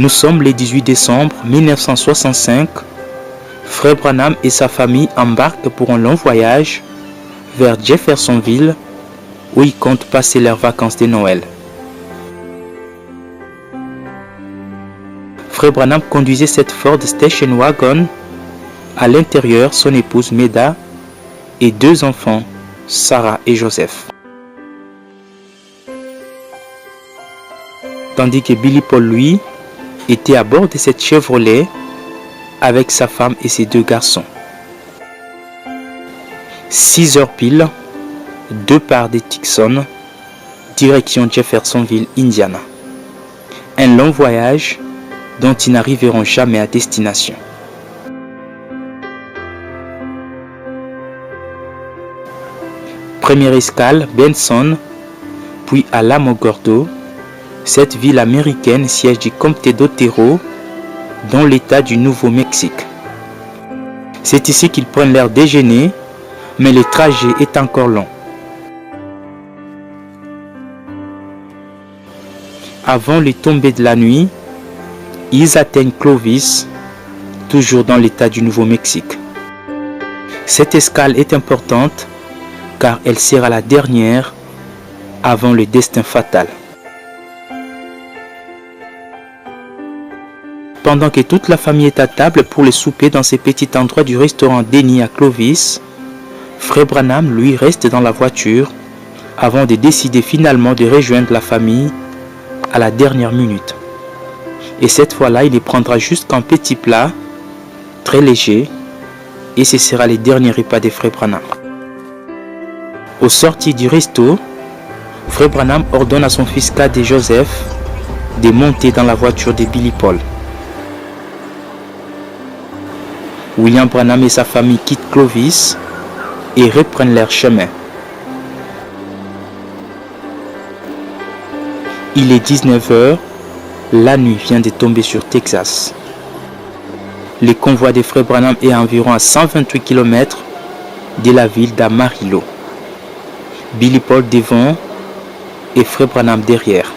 Nous sommes le 18 décembre 1965. Frère Branham et sa famille embarquent pour un long voyage vers Jeffersonville où ils comptent passer leurs vacances de Noël. Frère Branham conduisait cette Ford Station Wagon. À l'intérieur, son épouse Meda et 2 enfants, Sarah et Joseph. Tandis que Billy Paul, lui, était à bord de cette Chevrolet avec sa femme et ses 2 garçons. 6 heures pile, 2 parts de Tucson, direction Jeffersonville, Indiana. Un long voyage dont ils n'arriveront jamais à destination. Première escale, Benson, puis Alamogordo, cette ville américaine siège du comté d'Otero, dans l'État du Nouveau-Mexique. C'est ici qu'ils prennent leur déjeuner, mais le trajet est encore long. Avant le tomber de la nuit, ils atteignent Clovis, toujours dans l'État du Nouveau-Mexique. Cette escale est importante car elle sera la dernière avant le destin fatal. Pendant que toute la famille est à table pour le souper dans ce petit endroit du restaurant Denny à Clovis, Frère Branham, lui, reste dans la voiture avant de décider finalement de rejoindre la famille à la dernière minute. Et cette fois-là, il les prendra jusqu'un petit plat, très léger, et ce sera le dernier repas de Frère Branham. Au sortir du resto, Frère Branham ordonne à son fils cadet Joseph de monter dans la voiture de Billy Paul. William Branham et sa famille quittent Clovis et reprennent leur chemin. Il est 19h, la nuit vient de tomber sur Texas. Le convoi des Frères Branham est environ à 128 km de la ville d'Amarillo. Billy Paul devant et Frère Branham derrière.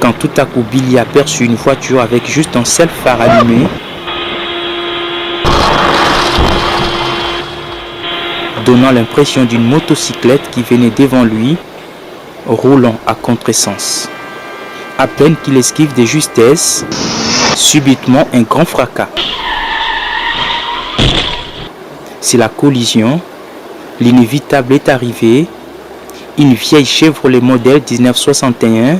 Quand tout à coup Billy aperçut une voiture avec juste un seul phare allumé, donnant l'impression d'une motocyclette qui venait devant lui, roulant à contresens. À peine qu'il esquive de justesse, subitement un grand fracas. C'est la collision, l'inévitable est arrivé. Une vieille Chevrolet modèle 1961,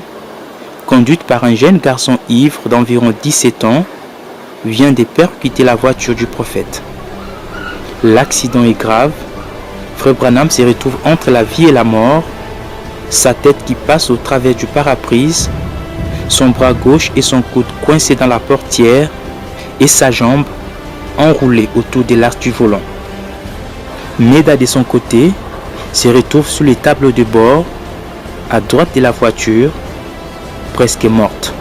conduite par un jeune garçon ivre d'environ 17 ans, vient de percuter la voiture du prophète. L'accident est grave. Frère Branham se retrouve entre la vie et la mort, sa tête qui passe au travers du pare-brise, son bras gauche et son coude coincés dans la portière et sa jambe enroulée autour de l'arche du volant. Meda de son côté se retrouve sous les tableaux de bord, à droite de la voiture, presque morte.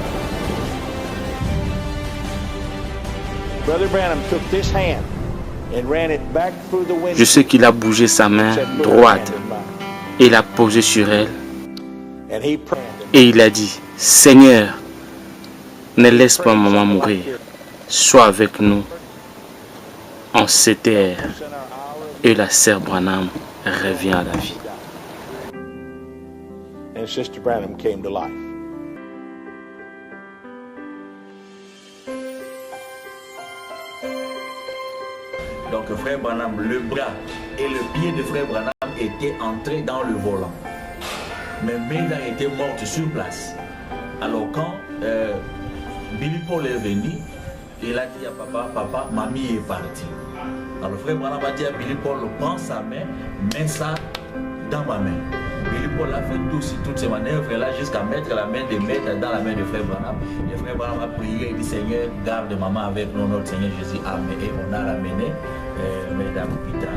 Brother Branham took this hand and ran it back through the window. Je sais qu'il a bougé sa main droite et l'a posée sur elle. Et il a dit, Seigneur, ne laisse pas maman mourir. Sois avec nous en cette ère. Et la sœur Branham revient à la vie. And Sister Branham came to life. Donc Frère Branham, le bras et le pied de Frère Branham étaient entrés dans le volant. Mais Meda était morte sur place. Alors quand Billy Paul est venu, il a dit à papa, papa, mamie est partie. Alors Frère Branham a dit à Billy Paul, prends sa main, mets ça dans ma main. Billy Paul a fait toutes ces manœuvres-là jusqu'à mettre la main de Maître dans la main de Frère Branham. Et Frère Branham a prié et dit, Seigneur, garde maman avec nous, notre Seigneur Jésus. Amen. Et on a ramené Maître à l'hôpital.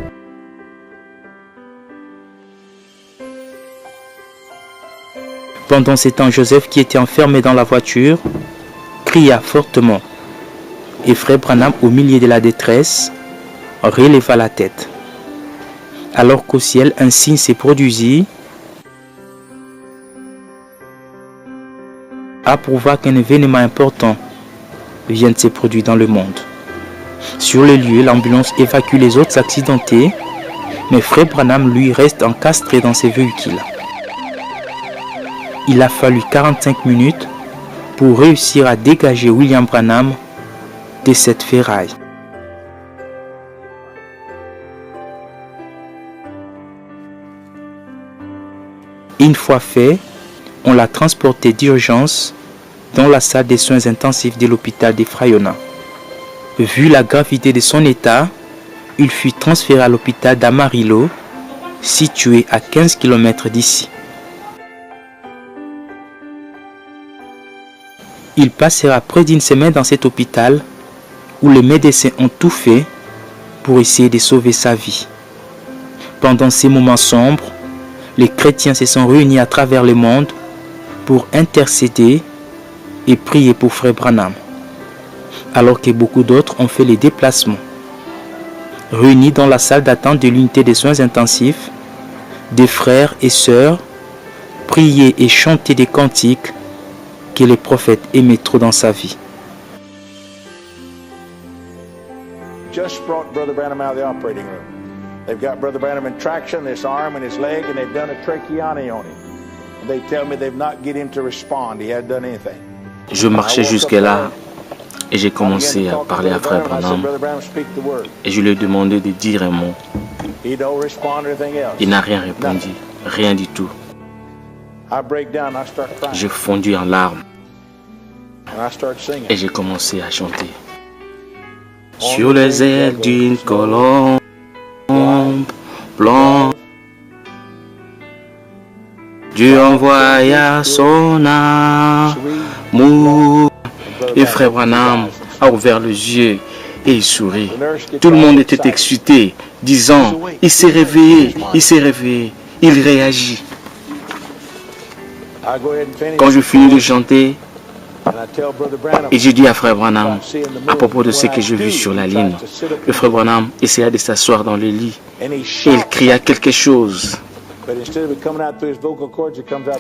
Pendant ce temps, Joseph, qui était enfermé dans la voiture, cria fortement. Et Frère Branham, au milieu de la détresse, releva la tête. Alors qu'au ciel, un signe s'est produisit. approuva qu'un événement important vient de se produire dans le monde. Sur le lieu, l'ambulance évacue les autres accidentés, mais Frère Branham, lui, reste encastré dans ses véhicules. Il a fallu 45 minutes pour réussir à dégager William Branham de cette ferraille. Une fois fait, on l'a transporté d'urgence dans la salle des soins intensifs de l'hôpital de Frayona. Vu la gravité de son état, il fut transféré à l'hôpital d'Amarillo, situé à 15 km d'ici. Il passera près d'une semaine dans cet hôpital où les médecins ont tout fait pour essayer de sauver sa vie. Pendant ces moments sombres, les chrétiens se sont réunis à travers le monde pour intercéder et prier pour Frère Branham, alors que beaucoup d'autres ont fait les déplacements. Réunis dans la salle d'attente de l'unité des soins intensifs, des frères et sœurs priaient et chantaient des cantiques que les prophètes aimaient trop dans sa vie. Just brought Brother Branham out of the operating room. They've got Brother Branham in traction, this arm and his leg, and they've done a tracheotomy on him. And they tell me they've not get him to respond. He hadn't done anything. Je marchais jusque-là et j'ai commencé à parler à Frère Branham et je lui ai demandé de dire un mot. Il n'a rien répondu, rien du tout. J'ai fondu en larmes et j'ai commencé à chanter. Sur les ailes d'une colombe blanche, Dieu envoya son amour. Et Frère Branham a ouvert les yeux et il sourit. Tout le monde était excité, disant, il s'est réveillé, il réagit. Quand je finis de chanter, et j'ai dit à Frère Branham, à propos de ce que j'ai vu sur la ligne, le Frère Branham essaya de s'asseoir dans le lit et il cria quelque chose.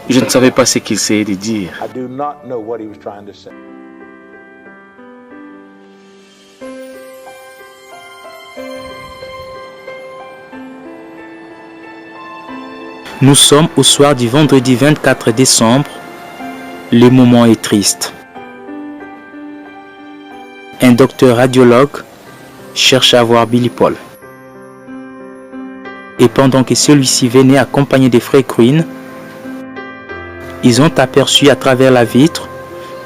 Je ne savais pas ce qu'il essayait de dire. Nous sommes au soir du vendredi 24 décembre. Le moment est triste. Un docteur radiologue cherche à voir Billy Paul. Et pendant que celui-ci venait accompagné des frères Quinn, ils ont aperçu à travers la vitre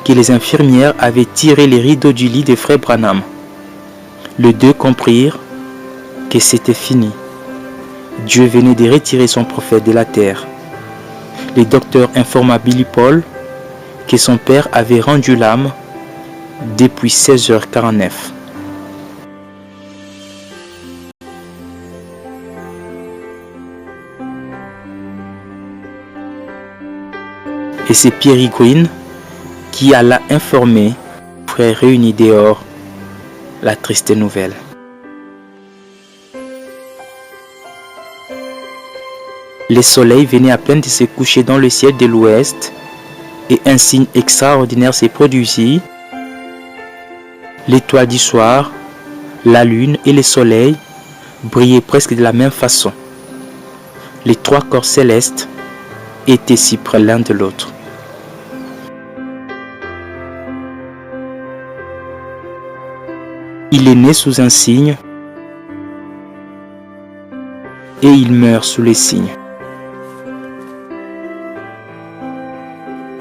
que les infirmières avaient tiré les rideaux du lit des frères Branham. Les deux comprirent que c'était fini. Dieu venait de retirer son prophète de la terre. Le docteur informa Billy Paul que son père avait rendu l'âme depuis 16h49. Et c'est Pierre Green qui alla informer les frères réunis dehors la triste nouvelle. Le soleil venait à peine de se coucher dans le ciel de l'ouest et un signe extraordinaire s'est produit. L'étoile du soir, la lune et le soleil brillaient presque de la même façon. Les trois corps célestes étaient si près l'un de l'autre. Il est né sous un signe et il meurt sous les signes.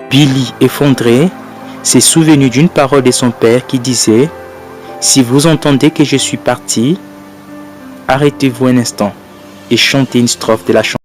Billy, effondré, s'est souvenu d'une parole de son père qui disait « Si vous entendez que je suis parti, arrêtez-vous un instant et chantez une strophe de la chanson. »